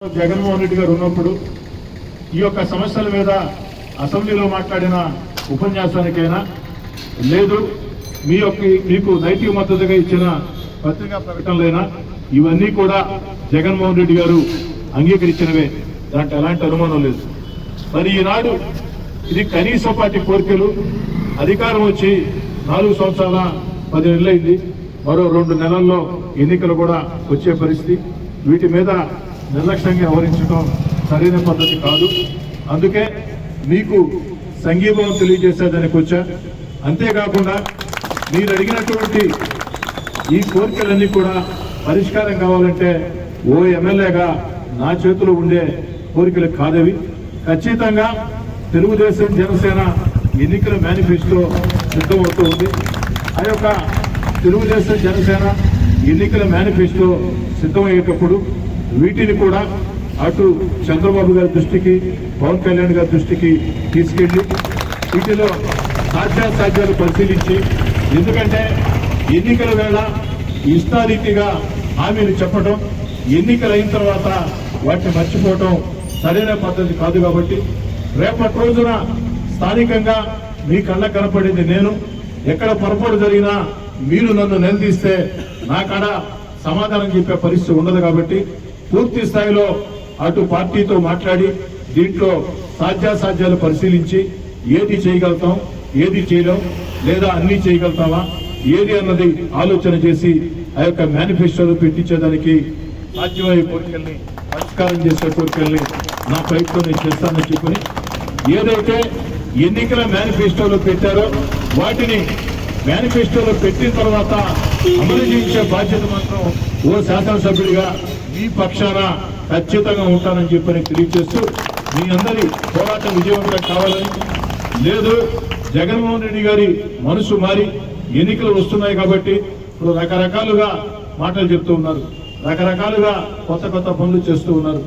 జగన్మోహన్ రెడ్డి గారు ఉన్నప్పుడు ఈ యొక్క సమస్యల మీద అసెంబ్లీలో మాట్లాడిన ఉపన్యాసానికైనా లేదు మీకు నైతిక మద్దతుగా ఇచ్చిన పత్రికా ప్రకటనలైనా ఇవన్నీ కూడా జగన్మోహన్ రెడ్డి గారు అంగీకరించినవే, దాంట్లో ఎలాంటి అనుమానం లేదు. మరి ఈనాడు ఇది కనీస పార్టీ కోరికలు. అధికారం వచ్చి 4 సంవత్సరాల 10 నెలలైంది. మరో 2 నెలల్లో ఎన్నికలు కూడా వచ్చే పరిస్థితి. వీటి మీద నిర్లక్ష్యంగా వ్యవహరించడం సరైన పద్ధతి కాదు. అందుకే మీకు సంఘీభావం తెలియజేసేదానికి వచ్చా. అంతేకాకుండా మీరు అడిగినటువంటి ఈ కోరికలన్నీ కూడా పరిష్కారం కావాలంటే ఓ ఎమ్మెల్యేగా నా చేతిలో ఉండే కోరికలు కాదవి. ఖచ్చితంగా తెలుగుదేశం జనసేన ఎన్నికల మేనిఫెస్టో సిద్ధమవుతూ ఉంది. ఆ యొక్క తెలుగుదేశం జనసేన ఎన్నికల మేనిఫెస్టో సిద్ధమయ్యేటప్పుడు వీటిని కూడా అటు చంద్రబాబు గారి దృష్టికి, పవన్ కళ్యాణ్ గారి దృష్టికి తీసుకెళ్లి వీటిలో సాధ్యాసాధ్యాలు పరిశీలించి, ఎందుకంటే ఎన్నికల వేళ ఇష్టారీతిగా హామీలు చెప్పడం, ఎన్నికలు అయిన తర్వాత వాటిని మర్చిపోవటం సరైన పద్ధతి కాదు. కాబట్టి రేపటి రోజున స్థానికంగా మీ కళ్ళ కనపడింది నేను. ఎక్కడ పొరపాటు జరిగినా మీరు నన్ను నిలదీస్తే నా కాడ సమాధానం చెప్పే పరిస్థితి ఉండదు. కాబట్టి పూర్తి స్థాయిలో అటు పార్టీతో మాట్లాడి దీంట్లో సాధ్యాసాధ్యాలు పరిశీలించి ఏది చేయగలుగుతాం, ఏది చేయలేం, లేదా అన్ని చేయగలుగుతామా, ఏది అన్నది ఆలోచన చేసి ఆ యొక్క మేనిఫెస్టోలో పెట్టించేదానికి సాధ్యమయ్యే కోరికల్ని, పరిష్కారం చేసే కోరికల్ని నా ప్రయత్నం నేను చేస్తానని చెప్పని ఏదైతే ఎన్నికల మేనిఫెస్టోలో పెట్టారో వాటిని మేనిఫెస్టోలో పెట్టిన తర్వాత అమలు చేయించే బాధ్యత మాత్రం ఓ శాసనసభ్యుడిగా మీ పక్షాన ఖచ్చితంగా ఉంటానని చెప్పని తెలియజేస్తూ మీ అందరి పోరాటం విజయవంతం కావాలని, లేదు జగన్మోహన్ రెడ్డి గారి మనసు మారి ఎన్నికలు వస్తున్నాయి కాబట్టి ఇప్పుడు రకరకాలుగా మాటలు చెప్తూ ఉన్నారు, రకరకాలుగా కొత్త కొత్త పనులు చేస్తూ ఉన్నారు.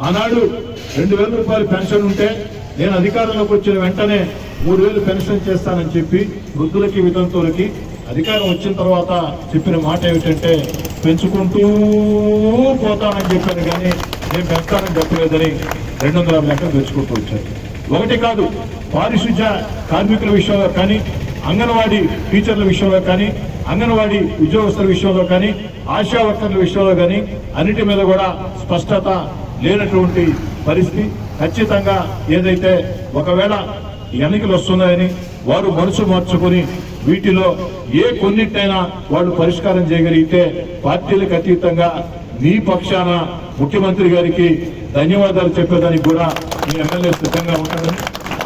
ఆనాడు 2,000 రూపాయలు పెన్షన్ ఉంటే నేను అధికారంలోకి వచ్చిన వెంటనే 3,000 పెన్షన్ చేస్తానని చెప్పి వృద్ధులకి, వితంతువులకి అధికారం వచ్చిన తర్వాత చెప్పిన మాట ఏమిటంటే పెంచుకుంటూ పోతానని చెప్పాను, కానీ నేను పెంచుతానని చెప్పలేదని 250 లెక్కలు పెంచుకుంటూ వచ్చారు. ఒకటి కాదు, పారిశుధ్య కార్మికుల విషయంలో కానీ, అంగన్వాడీ టీచర్ల విషయంలో కానీ, అంగన్వాడీ ఉద్యోగస్తుల విషయంలో కానీ, ఆశా వర్కర్ల విషయంలో కానీ అన్నిటి మీద కూడా స్పష్టత లేనటువంటి పరిస్థితి. ఖచ్చితంగా ఏదైతే ఒకవేళ ఎన్నికలు వస్తున్నాయని వారు మనసు మార్చుకుని వీటిలో ఏ కొన్నిటైనా వాళ్ళు పరిష్కారం చేయగలిగితే పార్టీలకు అతీతంగా మీ పక్షాన ముఖ్యమంత్రి గారికి ధన్యవాదాలు చెప్పేదానికి కూడా మీ ఎమ్మెల్యే సిద్ధంగా ఉంటారని,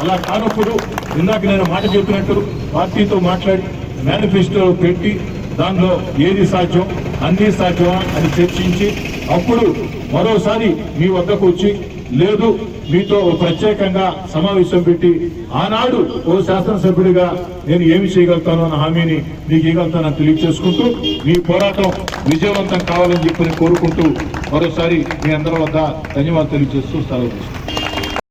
అలా కానప్పుడు ఇందాక నేను మాట చెప్పినట్టు పార్టీతో మాట్లాడి మేనిఫెస్టో పెట్టి దానిలో ఏది సాధ్యం, అన్ని సాధ్యమా అని చర్చించి అప్పుడు మరోసారి మీ వద్దకు వచ్చి, లేదు మీతో ప్రత్యేకంగా సమావేశం పెట్టి ఆనాడు ఓ శాసనసభ్యుడిగా నేను ఏమి చేయగలుగుతాను అన్న హామీని మీకు ఇవ్వగలుగుతానని తెలియజేసుకుంటూ మీ పోరాటం విజయవంతం కావాలని చెప్పి కోరుకుంటూ మరోసారి మీ అందరి వద్ద ధన్యవాదాలు తెలియజేస్తూ సెలవు తీసుకుంటాను.